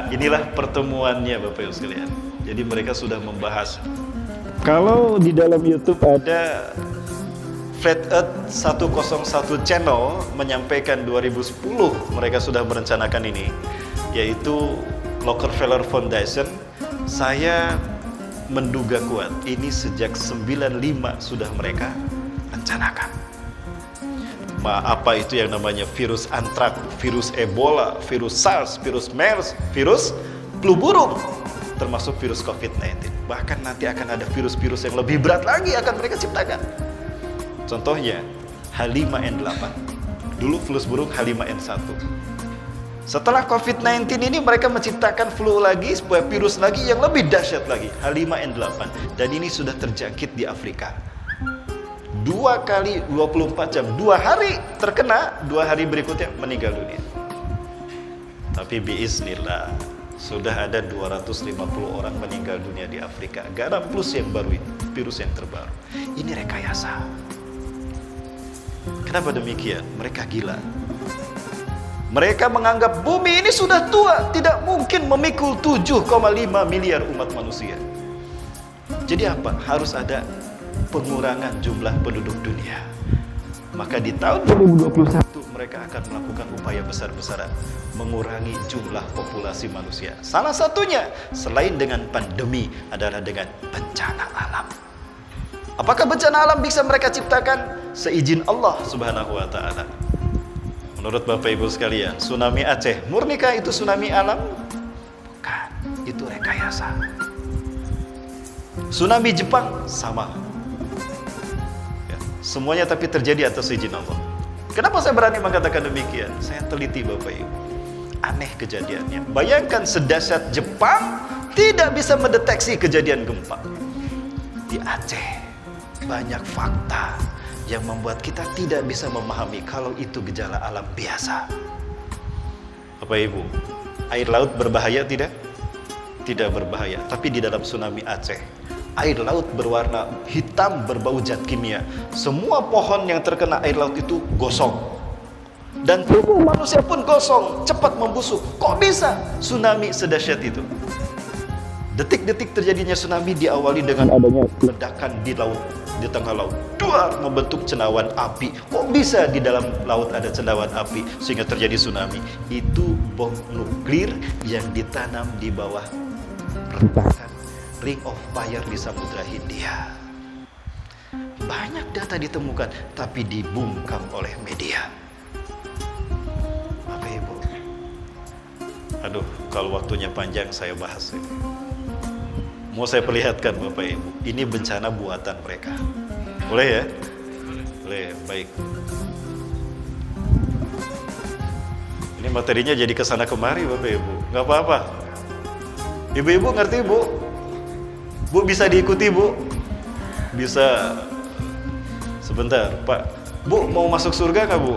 Inilah pertemuannya Bapak Ibu sekalian. Jadi mereka sudah membahas. Kalau di dalam YouTube ada Flat Earth 101 channel menyampaikan 2010 mereka sudah merencanakan ini, yaitu Rockefeller Foundation. Saya menduga kuat ini sejak 95 sudah mereka rencanakan. Apa itu yang namanya virus antrak, virus Ebola, virus SARS, virus MERS, virus flu burung, termasuk virus COVID-19. Bahkan nanti akan ada virus-virus yang lebih berat lagi akan mereka ciptakan. Contohnya H5N8. Dulu flu burung H5N1. Setelah COVID-19 ini mereka menciptakan flu lagi, sebuah virus lagi yang lebih dahsyat lagi, H5N8. Dan ini sudah terjangkit di Afrika. 2 kali 24 jam, 2 hari terkena, 2 hari berikutnya meninggal dunia. Tapi biiznillah sudah ada 250 orang meninggal dunia di Afrika. Garam plus yang baru ini, virus yang terbaru. Ini rekayasa. Kenapa demikian? Mereka gila. Mereka menganggap bumi ini sudah tua, tidak mungkin memikul 7,5 miliar umat manusia. Jadi apa? Harus ada pengurangan jumlah penduduk dunia. Maka di tahun 2021 mereka akan melakukan upaya besar-besaran mengurangi jumlah populasi manusia. Salah satunya selain dengan pandemi adalah dengan bencana alam. Apakah bencana alam bisa mereka ciptakan? Seizin Allah Subhanahu wa taala. Menurut Bapak Ibu sekalian, tsunami Aceh, murnikah itu tsunami alam? Bukan, itu rekayasa. Tsunami Jepang sama. Semuanya tapi terjadi atas izin Allah. Kenapa saya berani mengatakan demikian? Saya teliti Bapak Ibu. Aneh kejadiannya. Bayangkan sedahsyat Jepang tidak bisa mendeteksi kejadian gempa. Di Aceh banyak fakta yang membuat kita tidak bisa memahami kalau itu gejala alam biasa. Bapak Ibu, air laut berbahaya tidak? Tidak berbahaya. Tapi di dalam tsunami Aceh, air laut berwarna hitam berbau zat kimia. Semua pohon yang terkena air laut itu gosong. Dan tubuh manusia pun gosong, cepat membusuk. Kok bisa tsunami sedahsyat itu? Detik-detik terjadinya tsunami diawali dengan adanya ledakan di laut, di tengah laut. Duar, membentuk cendawan api. Kok bisa di dalam laut ada cendawan api sehingga terjadi tsunami? Itu bom nuklir yang ditanam di bawah retakan Ring of Fire di Samudra Hindia. Banyak data ditemukan, tapi dibungkam oleh media. Bapak Ibu, aduh, kalau waktunya panjang saya bahas ini. Mau saya perlihatkan Bapak Ibu, ini bencana buatan mereka. Boleh ya? Boleh, baik. Ini materinya jadi kesana kemari Bapak Ibu, nggak apa-apa. Ibu-ibu ngerti Bu? Bu bisa diikuti Bu? Bisa. Sebentar Pak, Bu mau masuk surga nggak Bu?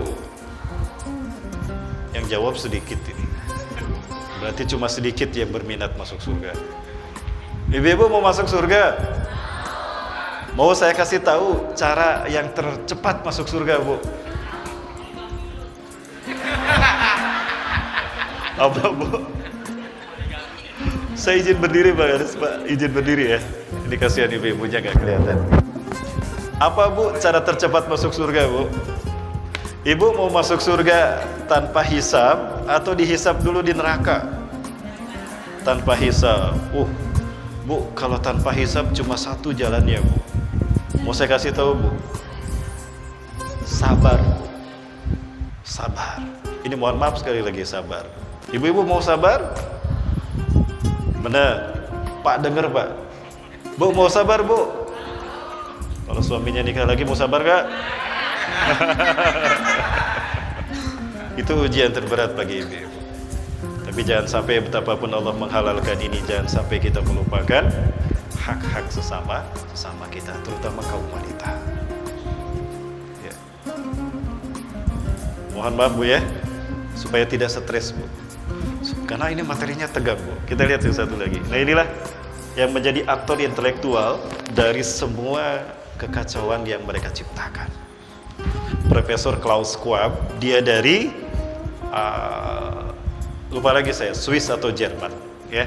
Yang jawab sedikit ini. Berarti cuma sedikit yang berminat masuk surga. Ibu-ibu mau masuk surga? Mau saya kasih tahu cara yang tercepat masuk surga Bu? Apa Bu? Saya izin berdiri Pak, izin berdiri ya. Ini kasihan ibu-ibunya gak kelihatan. Apa Bu cara tercepat masuk surga Bu? Ibu mau masuk surga tanpa hisab atau dihisab dulu di neraka? Tanpa hisab. Bu, kalau tanpa hisab cuma satu jalannya Bu. Mau saya kasih tahu Bu? Sabar. Sabar. Ini mohon maaf sekali lagi sabar. Ibu-ibu mau sabar? Benar. Pak dengar Pak. Bu mau sabar Bu? Kalau suaminya nikah lagi mau sabar gak? Itu ujian terberat bagi ibu. Tapi jangan sampai betapapun Allah menghalalkan ini, jangan sampai kita melupakan hak-hak sesama kita, terutama kaum wanita. Ya. Mohon maaf Bu ya, supaya tidak stres Bu. Karena ini materinya tegang Bu. Kita lihat yang satu lagi. Nah inilah yang menjadi aktor intelektual dari semua kekacauan yang mereka ciptakan. Profesor Klaus Schwab, dia dari lupa lagi saya, Swiss atau Jerman, ya.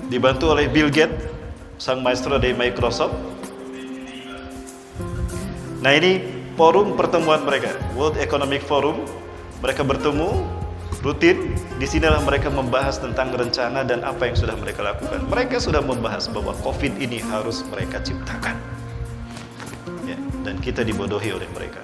Dibantu oleh Bill Gates, sang maestro dari Microsoft. Nah, ini forum pertemuan mereka, World Economic Forum. Mereka bertemu rutin. Disinilah mereka membahas tentang rencana dan apa yang sudah mereka lakukan. Mereka sudah membahas bahwa COVID ini harus mereka ciptakan, ya, dan kita dibodohi oleh mereka.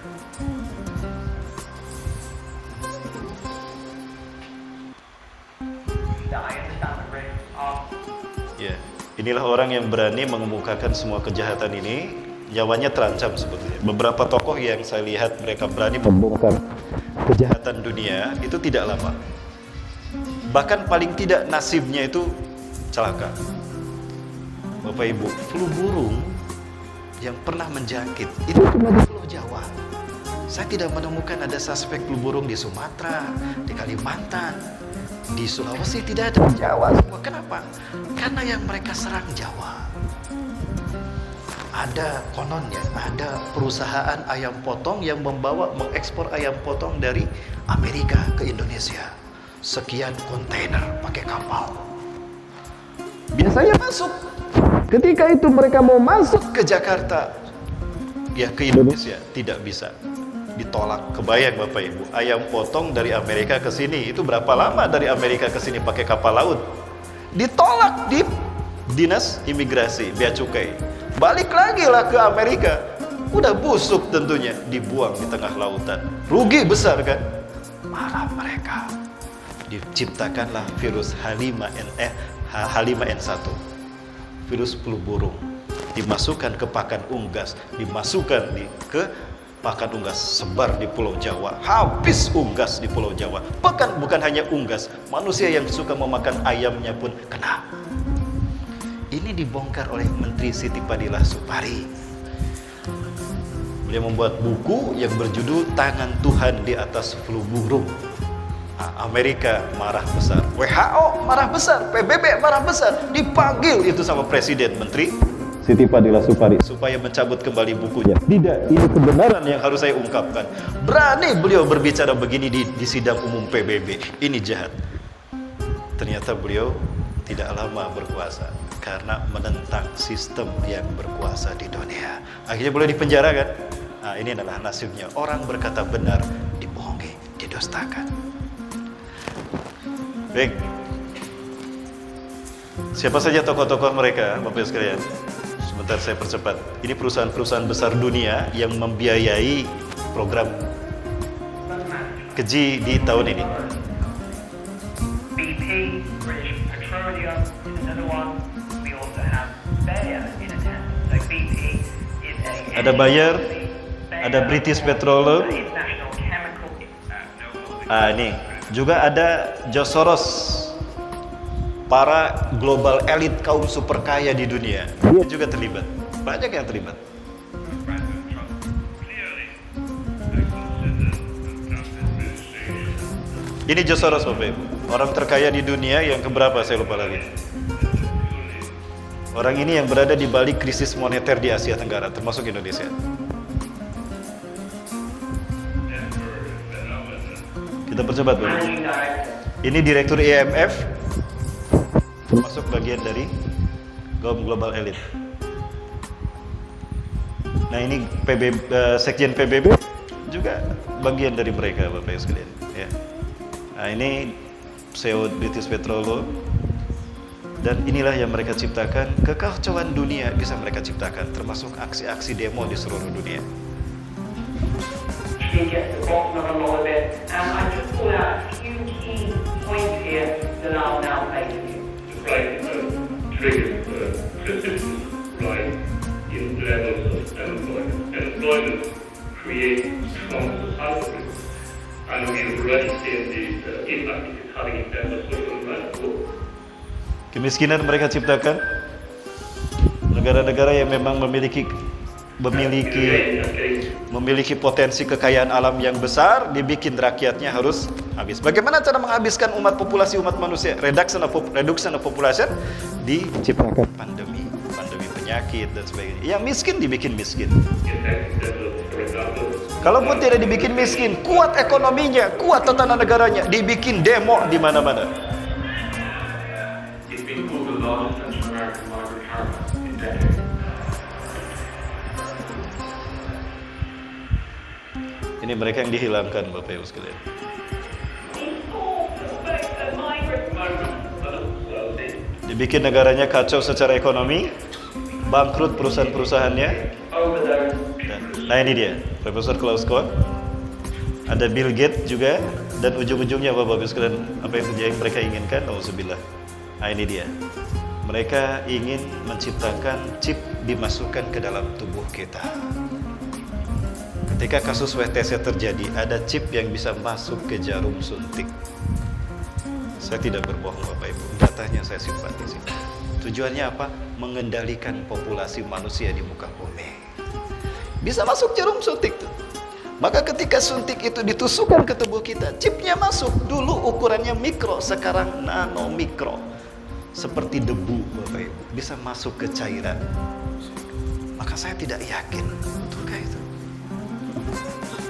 Ya, inilah orang yang berani mengemukakan semua kejahatan ini. Nyawanya terancam sebetulnya. Beberapa tokoh yang saya lihat mereka berani membongkar kejahatan dunia itu tidak lama. Bahkan paling tidak nasibnya itu celaka. Bapak Ibu, flu burung yang pernah menjangkit itu cuma di Pulau Jawa. Saya tidak menemukan ada suspek flu burung di Sumatera, di Kalimantan, di Sulawesi, tidak ada. Di Jawa semua. Kenapa? Karena yang mereka serang Jawa. Ada kononnya, ada perusahaan ayam potong yang mengekspor ayam potong dari Amerika ke Indonesia. Sekian kontainer pakai kapal. Biasanya masuk. Ketika itu mereka mau masuk ke Jakarta, ya ke Indonesia, tidak bisa. Ditolak. Kebayang Bapak Ibu, ayam potong dari Amerika ke sini, itu berapa lama dari Amerika ke sini pakai kapal laut? Ditolak di Dinas Imigrasi, Bea Cukai. Balik lagi lah ke Amerika, udah busuk tentunya, dibuang di tengah lautan. Rugi besar kan? Marah mereka. Diciptakanlah virus H5N1, virus flu burung. Dimasukkan ke pakan unggas, dimasukkan ke pakan unggas, sebar di Pulau Jawa. Habis unggas di Pulau Jawa. Bukan hanya unggas, manusia yang suka memakan ayamnya pun kena. Ini dibongkar oleh Menteri Siti Fadila Supari. Beliau membuat buku yang berjudul Tangan Tuhan di Atas Flu Burung. Amerika marah besar, WHO marah besar, PBB marah besar. Dipanggil itu sama Presiden, Menteri Siti Fadila Supari, supaya mencabut kembali bukunya. Tidak, ini kebenaran yang harus saya ungkapkan. Berani beliau berbicara begini di sidang umum PBB. Ini jahat. Ternyata beliau tidak lama berkuasa karena menentang sistem yang berkuasa di dunia. Akhirnya boleh dipenjara kan? Nah, ini adalah nasibnya. Orang berkata benar dibohongi, didustakan. Baik. Siapa saja tokoh-tokoh mereka, Bapak Ibu sekalian? Sebentar saya percepat. Ini perusahaan-perusahaan besar dunia yang membiayai program keji di tahun ini. BP, British Petroleum is another one. We also have Bayer in attendance. So BP is Ada Bayer, ada British Petroleum. International Chemical. Ini juga ada George Soros, para global elit kaum super kaya di dunia. Dia juga terlibat. Banyak yang terlibat. Ini George Soros, Bapak Ibu. Orang terkaya di dunia yang keberapa saya lupa lagi. Orang ini yang berada di balik krisis moneter di Asia Tenggara, termasuk Indonesia. Kita percepat, Bapak. Ini Direktur IMF, termasuk bagian dari kaum global elit. Nah, ini Sekjen PBB juga bagian dari mereka, Bapak Ibu sekalian. Ya. Nah, ini CEO British Petroleum. Dan inilah yang mereka ciptakan. Kekacauan dunia bisa mereka ciptakan, termasuk aksi-aksi demo di seluruh dunia. She gets the bottom of a lot of it, and I just pull out a few key points here that I'll now place to you. Right, triggers persistent rise in levels of unemployment. Unemployment creates strong societal risks, and we've already seen the impact it is having in terms of social unrest. Kemiskinan mereka ciptakan. Negara-negara yang memang memiliki potensi kekayaan alam yang besar, dibikin rakyatnya harus habis. Bagaimana cara menghabiskan populasi umat manusia? Reduction of population, diciptakan pandemi penyakit dan sebagainya. Yang miskin dibikin miskin. For example, Kalaupun tidak dibikin miskin, kuat ekonominya, kuat tatanan negaranya, dibikin demo di mana-mana. It's been called the largest Central American migrant caravan in decades. Ini mereka yang dihilangkan, Bapak Ibu sekalian. Dibikin negaranya kacau secara ekonomi, bangkrut perusahaan-perusahaannya. Nah ini dia, Profesor Klaus Schwab, ada Bill Gates juga, dan ujung-ujungnya Bapak Ibu sekalian, apa yang mereka inginkan? Auzubillah. Nah ini dia, mereka ingin menciptakan chip dimasukkan ke dalam tubuh kita. Ketika kasus WTC terjadi, ada chip yang bisa masuk ke jarum suntik. Saya tidak berbohong Bapak Ibu, datanya saya simpan di sini. Tujuannya apa? Mengendalikan populasi manusia di muka bumi. Bisa masuk jarum suntik tuh. Maka ketika suntik itu ditusukkan ke tubuh kita, chipnya masuk. Dulu ukurannya mikro, sekarang nanomikro. Seperti debu Bapak Ibu, bisa masuk ke cairan. Maka saya tidak yakin, betulkah itu?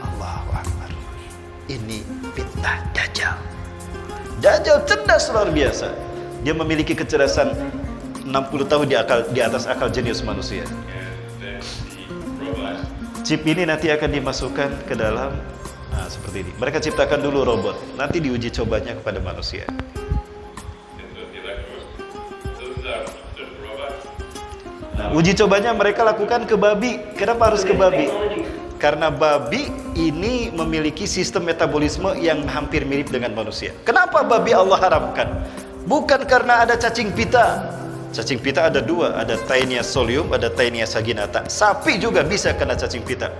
Allahu Akbar. Ini fitnah Dajjal. Dajjal cerdas luar biasa. Dia memiliki kecerdasan 60 tahun di atas akal jenius manusia. Chip ini nanti akan dimasukkan ke dalam, nah seperti ini. Mereka ciptakan dulu robot, nanti diuji cobanya kepada manusia. Nah, uji cobanya mereka lakukan ke babi. Kenapa harus ke babi? Karena babi ini memiliki sistem metabolisme yang hampir mirip dengan manusia. Kenapa babi Allah haramkan? Bukan karena ada cacing pita. Cacing pita ada dua, ada Taenia solium, ada Taenia saginata. Sapi juga bisa kena cacing pita.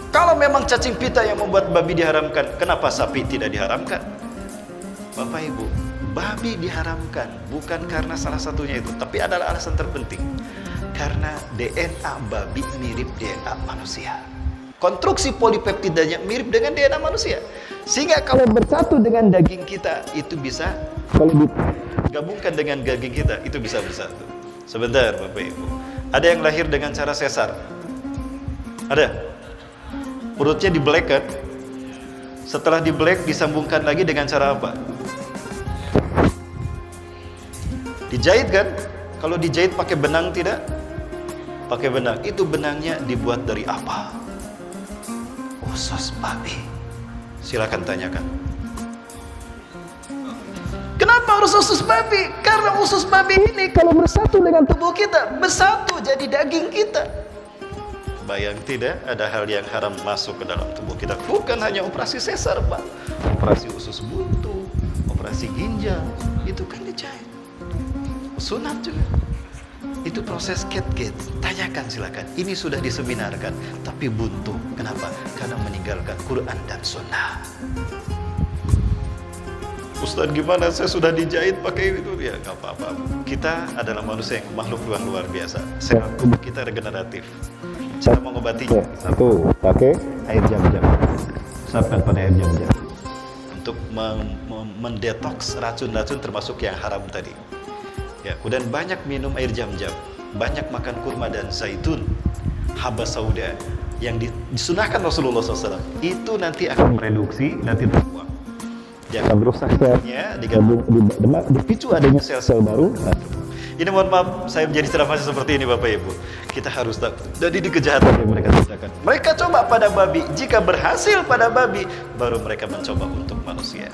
Kalau memang cacing pita yang membuat babi diharamkan, kenapa sapi tidak diharamkan? Bapak Ibu, babi diharamkan bukan karena salah satunya itu, tapi adalah alasan terpenting. Karena DNA babi mirip DNA manusia. Konstruksi polipeptidanya mirip dengan DNA manusia. Sehingga kalau bersatu dengan daging kita, itu bisa, kalau digabungkan dengan daging kita, itu bisa bersatu. Sebentar Bapak Ibu, ada yang lahir dengan cara sesar. Ada? Perutnya dibelek kan? Setelah dibelek disambungkan lagi dengan cara apa? Dijahit kan? Kalau dijahit pakai benang tidak? Pakai benang. Itu benangnya dibuat dari apa? Usus babi. Silakan tanyakan. Kenapa harus usus babi? Karena usus babi ini kalau bersatu dengan tubuh kita, bersatu jadi daging kita. Bayang tidak ada hal yang haram masuk ke dalam tubuh kita. Bukan hanya operasi sesar, Pak. Operasi usus buntu, operasi ginjal, itu kan dijahit. Sunat juga. Itu proses cat-cat. Tanyakan silakan. Ini sudah diseminarkan, tapi buntu. Kenapa? Karena meninggalkan Quran dan Sunnah. Ustaz gimana? Saya sudah dijahit pakai itu. Ya nggak apa-apa. Kita adalah manusia yang makhluk yang luar biasa. Sehat tubuh kita regeneratif. Cara mengobatinya itu pakai air jam-jam. Usapkan pada air jam-jam untuk mendetoks racun-racun termasuk yang haram tadi. Ya, kemudian banyak minum air jam-jam, banyak makan kurma dan zaitun, haba sauda yang disunahkan Rasulullah SAW. Itu nanti akan mereduksi, nanti terbuang. Dia akan merusak selnya, digabung dipicu adanya sel-sel baru. Ini mohon maaf, saya menjadi ceramah seperti ini Bapak Ibu. Kita harus tahu. Jadi di kejahatan yang mereka ciptakan. Mereka coba pada babi, jika berhasil pada babi, baru mereka mencoba untuk manusia.